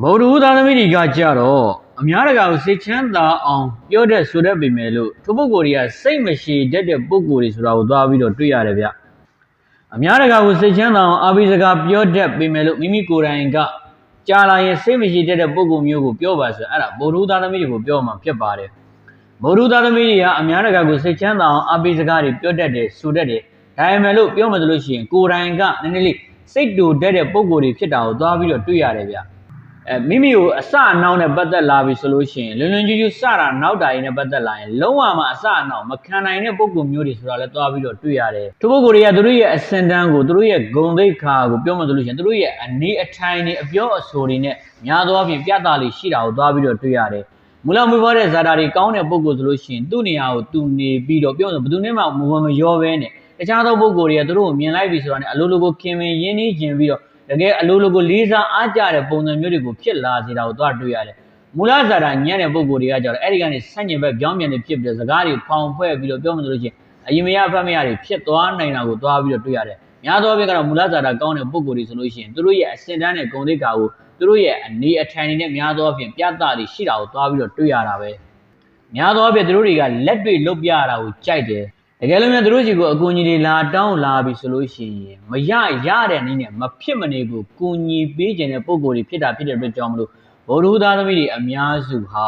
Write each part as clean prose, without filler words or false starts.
ဗုဒ္ဓဦးသားသမီးတွေကကြတော့အများတကာကိုစိတ်ချမ်းသာအောင်ပြောတဲ့ဆိုတတ်ပေမဲ့လို့သူပုဂ္ဂိုလ်တွေကစိတ်မရှိတတ်တဲ့ပုဂ္ဂိုလ်တွေဆိုတာကိုသွားပြီးတော့တွေ့ရတယ်ဗျအများတကာကိုစိတ်ချမ်းသာအောင်အာဘိစကားပြောတတ်ပေမဲ့လို့မိမိကိုယ်တိုင်ကကြာလာရင်စိတ်မရှိတတ်တဲ့ပုဂ္ဂိုလ်မျိုးကိုပြောပါဆိုအဲ့ဒါဗုဒ္ဓဦးသားသမီးတွေကိုပြောမှဖြစ်ပါတယ်ဗုဒ္ဓဦးသားသမီးတွေကအများတကာကိုစိတ်ချမ်းသာအောင်အာဘိစကားတွေပြောတတ်တယ်ဆိုတတ်တယ်ဒါပေမဲ့လို့ပြောမှလို့ရှိရင်ကိုယ်တိုင်ကနည်းနည်းလေးစိတ်တူတတ်တဲ့ပုဂ္ဂိုလ်တွေဖြစ်တာကိုသွားပြီးတော့တွေ့ရတယ်ဗျမိမိကိုအစအနောက်နဲ့ပတ်သက်လာပြီဆိုလို့ရှိရင်လွန်လွန်ကျူးကျူးစတာနောက်တာရင်နဲ့ပတ်သက်လာရင်လုံးဝမှအစအနောက်မခံနိုင်တဲ့ပုံကူမျိုးတွေဆိုတာလည်းသွားပြီးတော့တွေ့ရတယ်။သူပုဂ္ဂိုလ်တွေကသူတို့ရဲ့အစင်တန်းကိုသူတို့ရဲ့ဂုဏ်သိက္ခာကိုပြောမှဆိုလို့ရှိရင်သူတို့ရဲ့အနေအထိုင်တွေအပြောအဆိုတွေနဲ့များသောအားဖြင့်ပြသလေးရှိတာကိုသွားပြီးတော့တွေ့ရတယ်။မူလမူပွားတဲ့ဇာတာတွေကောင်းတဲ့ပုံကူဆိုလို့ရှိရင်သူ့နေရာကိုသူနေပြီးတော့ပြောလို့ဘယ်သူနဲ့မှမရောဘဲနဲ့တခြားသောပုံကူတွေကသူတို့ကိုမြင်လိုက်ပြီဆိုတာနဲ့အလိုလိုကိုခင်မင်ရင်းနှီးခြင်းပြီးတော့တကယ်အလိုလိုကိုလေးစားအားကြတဲ့ပုံစံမျိုးတွေကိုဖြစ်လာစေတာကိုသွားတွေ့ရတယ်။မူလဇာတာညံ့တဲ့ပုံကိုယ်တွေကကြတော့အဲ့ဒီကနေဆန့်ကျင်ဘက်ပြောင်းပြန်နေဖြစ်ပြီးတော့စကားတွေဖောင်ဖွဲ့ပြီးတော့ပြောမှဆိုလို့ရှိရင်အရင်မရဖတ်မရတွေဖြစ်သွားနိုင်တာကိုသွားပြီးတော့တွေ့ရတယ်။များသောအားဖြင့်ကတော့မူလဇာတာကောင်းတဲ့ပုံကိုယ်တွေဆိုလို့ရှိရင်သူတို့ရဲ့အစင်တန်းတဲ့ဂုဏ်သိက္ခာကိုသူတို့ရဲ့အနေအထိုင်တွေနဲ့များသောအားဖြင့်ပြသတွေရှိတာကိုသွားပြီးတော့တွေ့ရတာပဲ။များသောအားဖြင့်သူတို့တွေကလက်တွေ့လုပ်ပြရတာကိုကြိုက်တယ်တကယ်လို့များသူတို့ကြီးကိုအကူအညီတွေလာတောင်းလာပြီဆိုလို့ရှိရင်မရတဲ့နည်းနဲ့မဖြစ်မနေကိုကူညီပေးခြင်းတဲ့ပုံကိုယ်တွေဖြစ်တာဖြစ်တဲ့အတွက်ကြောင့်မလို့ဗုဒ္ဓဦးသားသမီးတွေအများစုဟာ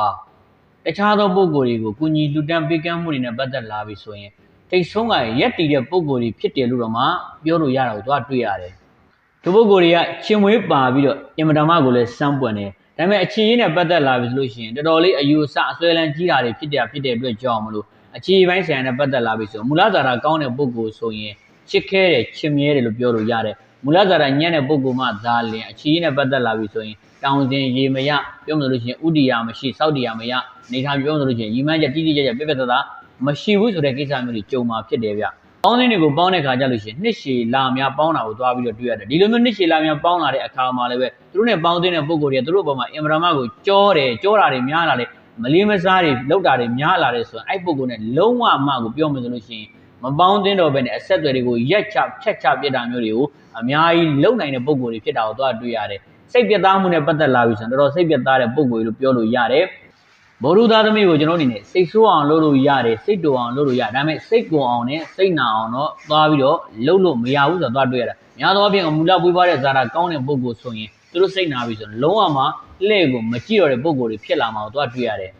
တခြားသောပုံကိုယ်တွေကိုကူညီလူတန်းပေးကမ်းမှုတွေနဲ့ပတ်သက်လာပြီဆိုရင်ထိတ်ဆုံးကရက်တည်တဲ့ပုံကိုယ်တွေဖြစ်တယ်လို့တော့မှပြောလို့ရတာကိုသွားတွေ့ရတယ်။သူပုံကိုယ်တွေကချင်းမွေးပါပြီးတော့အင်မတန်မှကိုလည်းစမ်းပွင့်တယ်။ဒါပေမဲ့အချင်းရင်းနဲ့ပတ်သက်လာပြီဆိုလို့ရှိရင်တော်တော်လေးအယူအဆအစွဲလန်းကြီးတာတွေဖြစ်တဲ့အတွက်ကြောင့်မလို့အခြေပိုင်းဆိုင်ရာနဲ့ပတ်သက်လာပြီဆိုမူလဇာတာကောင်းတဲ့ပုဂ္ဂိုလ်ဆိုရင်ချစ်ခဲတယ်ချစ်မြဲတယ်လို့ပြောလို့ရတယ်မူလဇာတာညံ့တဲ့ပုဂ္ဂိုလ်မှသာလင်အခြေနဲ့ပတ်သက်လာပြီဆိုရင်တောင်းတင်ရေမရပြောမှလို့ရှိရင်ဥတီယာမရှိစောက်တီယာမရနေထားပြောမှလို့ရှိရင်ရီမန်းချက်တိတိကျကျပြက်ပြက်သားသားမရှိဘူးဆိုတဲ့ကိစ္စမျိုးတွေကြုံမှာဖြစ်တယ်ဗျပေါင်းသင်းတွေကိုပေါင်းတဲ့ခါကျလို့ရှိရင်နှစ်ရှည်လာများပေါင်းတာကိုသွားပြီးတော့တွေ့ရတယ်ဒီလိုမျိုးနှစ်ရှည်လာများပေါင်းလာတဲ့အခါမှာလည်းပဲသူတို့နဲ့ပေါင်းသင်းတဲ့ပုဂ္ဂိုလ်တွေသူတို့အပေါ်မှာအင်မတန်မှကိုကြောတာတွေများလာတယ်မလေးမစားတွေလောက်တာတွေများလာတယ်ဆိုရင်အဲ့ပုဂ္ဂိုလ်နဲ့လုံးဝမှကိုပြောမှဆိုလို့ရှိရင်မပေါင်းသင်းတော့ဘဲနဲ့အဆက်အသွယ်တွေကိုရက်ချဖြတ်ချပြစ်တာမျိုးတွေကိုအများကြီးလုံနိုင်တဲ့ပုဂ္ဂိုလ်တွေဖြစ်တာကိုသွားတွေ့ရတယ်စိတ်ပြတ်သားမှုနဲ့ပတ်သက်လာပြီဆိုရင်တော်တော်စိတ်ပြတ်သားတဲ့ပုဂ္ဂိုလ်တွေလို့ပြောလို့ရတယ်ဗုဒ္ဓသားသမီးကိုကျွန်တော်အနေနဲ့စိတ်ဆိုးအောင်လုပ်လို့ရတယ်စိတ်တူအောင်လုပ်လို့ရဒါပေမဲ့စိတ်ကိုအောင်နဲ့စိတ်နာအောင်တော့သွားပြီးတော့လုပ်လို့မရဘူးဆိုတော့သွားတွေ့ရတာများသောအားဖြင့်မူလပွေးပွားတဲ့ဇာတာကောင်းတဲ့ပုဂ္ဂိုလ်ဆိုရင်သူတို့စိတ်နာပြီဆိုရင်လုံးဝမှလှည့်ကိုမကြည့်တော့တဲ့ပုဂ္ဂိုလ်တွေဖြစ်လာမှာကိုသွားတွေ့ရတယ်